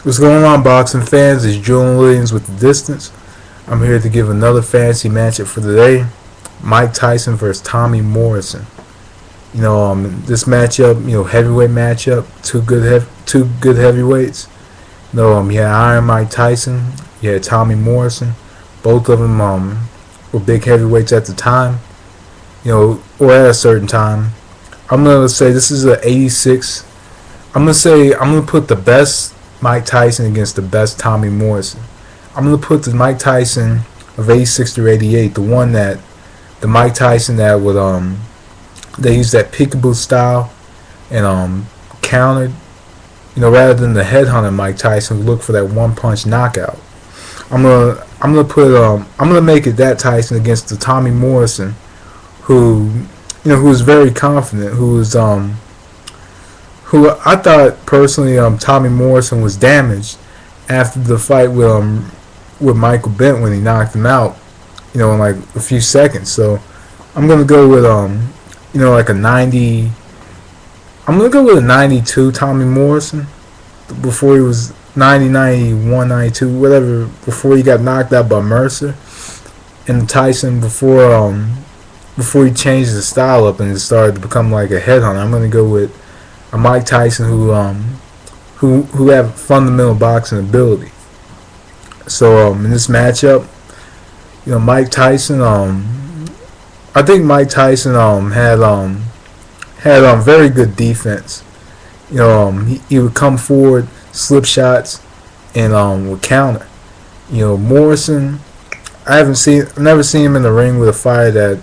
What's going on, boxing fans? It's Julian Williams with The Distance. I'm here to give another fantasy matchup for the day. Mike Tyson versus Tommy Morrison. This matchup, heavyweight matchup, two good heavyweights. You had Iron Mike Tyson, you had Tommy Morrison. Both of them were big heavyweights at the time, or at a certain time. I'm gonna say this is an 86. I'm gonna put the best Mike Tyson against the best Tommy Morrison. I'm gonna put the Mike Tyson of 86 through 88, the Mike Tyson that would they used that peekaboo style and countered, rather than the headhunter Mike Tyson who looked for that one punch knockout. I'm gonna make it that Tyson against the Tommy Morrison who was very confident, who I thought personally Tommy Morrison was damaged after the fight with Michael Bent when he knocked him out, in like a few seconds. So I'm gonna go with like a 90. I'm gonna go with a 92 Tommy Morrison before he was 90, 91, 92, whatever, before he got knocked out by Mercer, and Tyson before he changed his style up and it started to become like a headhunter. I'm gonna go with a Mike Tyson who have fundamental boxing ability. So in this matchup, Mike Tyson, I think Mike Tyson had very good defense. He would come forward, slip shots, and would counter. Morrison, I've never seen him in the ring with a fighter that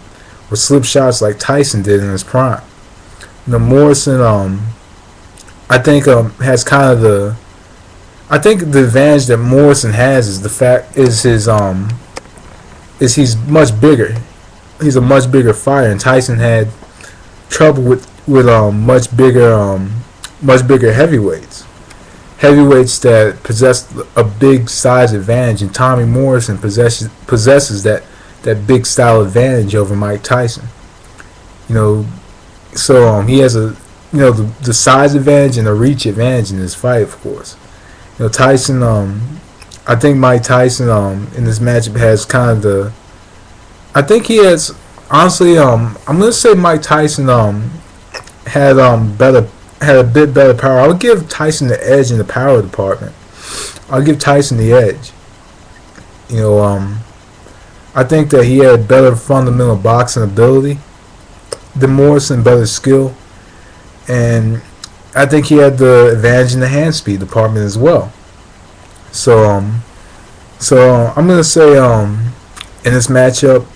would slip shots like Tyson did in his prime. Morrison, I think has kind of the. I think the advantage that Morrison has is he's much bigger. He's a much bigger fighter, and Tyson had trouble with much bigger heavyweights. Heavyweights that possess a big size advantage, and Tommy Morrison possesses that big style advantage over Mike Tyson. So he has the size advantage and the reach advantage in this fight, of course. Tyson, I think Mike Tyson in this matchup has kind of the. I think he has, honestly, I'm gonna say Mike Tyson had a bit better power. I would give Tyson the edge in the power department. I'll give Tyson the edge. I think that he had better fundamental boxing ability than Morrison, better skill, and I think he had the advantage in the hand speed department as well. So I'm gonna say in this matchup,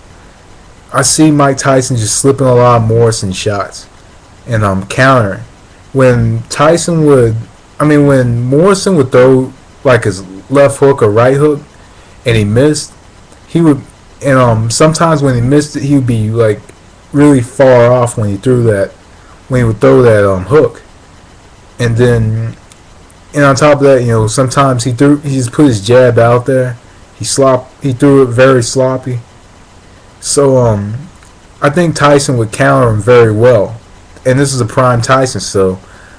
I see Mike Tyson just slipping a lot of Morrison shots and countering. When Morrison would throw like his left hook or right hook and he missed, he would, and sometimes when he missed it, he would be like really far off when he would throw that hook. And then, and on top of that, sometimes he just put his jab out there. He threw it very sloppy. So I think Tyson would counter him very well. And this is a prime Tyson, so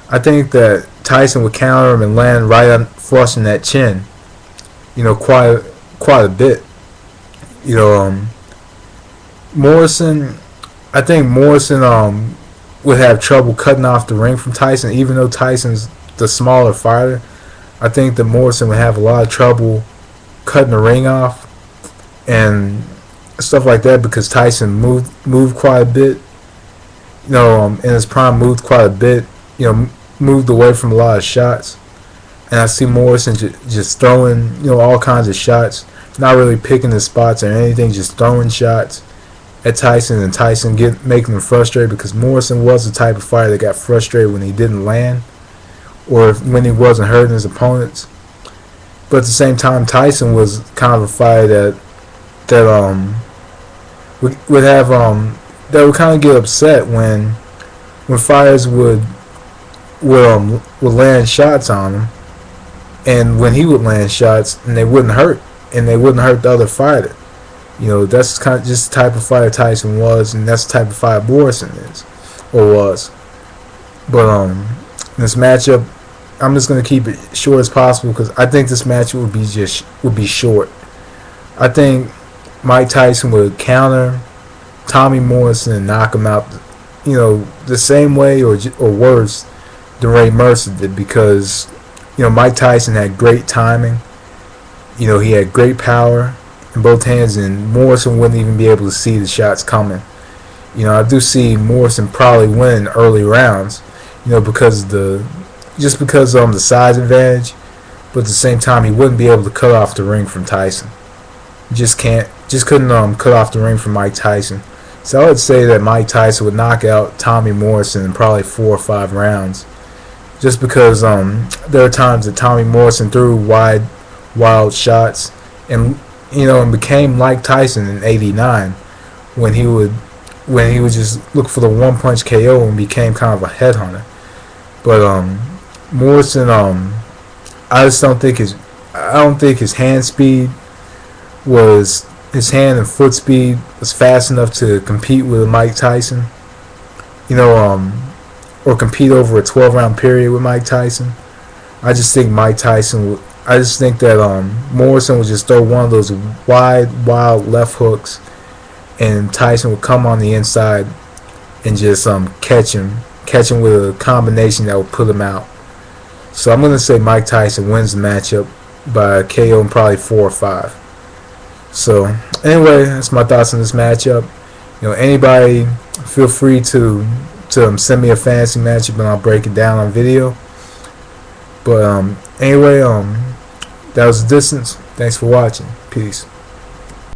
I think that Tyson would counter him and land right on flush in that chin. Quite a bit. Morrison, I think Morrison would have trouble cutting off the ring from Tyson, even though Tyson's the smaller fighter. I think that Morrison would have a lot of trouble cutting the ring off and stuff like that because Tyson moved quite a bit. In his prime moved quite a bit. Moved away from a lot of shots, and I see Morrison just throwing all kinds of shots, not really picking his spots or anything, just throwing shots at Tyson, and Tyson making him frustrated because Morrison was the type of fighter that got frustrated when he didn't land or when he wasn't hurting his opponents. But at the same time, Tyson was kind of a fighter that would kind of get upset when fighters would land shots on him, and when he would land shots and they wouldn't hurt the other fighter. That's kind of just the type of fighter Tyson was, and that's the type of fighter Morrison is or was. But in this matchup, I'm just gonna keep it short as possible because I think this match would be short. I think Mike Tyson would counter Tommy Morrison and knock him out, the same way or worse than Ray Mercer did, because Mike Tyson had great timing. He had great power in both hands, and Morrison wouldn't even be able to see the shots coming. I do see Morrison probably winning early rounds, because the size advantage, but at the same time he wouldn't be able to cut off the ring from Tyson. Just couldn't cut off the ring from Mike Tyson. So I would say that Mike Tyson would knock out Tommy Morrison in probably 4 or 5 rounds. Just because there are times that Tommy Morrison threw wild shots, and and became like Tyson in '89 when he would just look for the one punch KO and became kind of a headhunter. But Morrison, I don't think his hand speed was his hand and foot speed was fast enough to compete with Mike Tyson. Or compete over a 12-round period with Mike Tyson. I just think that Morrison would just throw one of those wild left hooks, and Tyson would come on the inside and just catch him with a combination that would put him out. So I'm gonna say Mike Tyson wins the matchup by KO in probably 4 or 5. So anyway, that's my thoughts on this matchup. Anybody feel free to send me a fantasy matchup and I'll break it down on video. But anyway, that was the distance. Thanks for watching. Peace.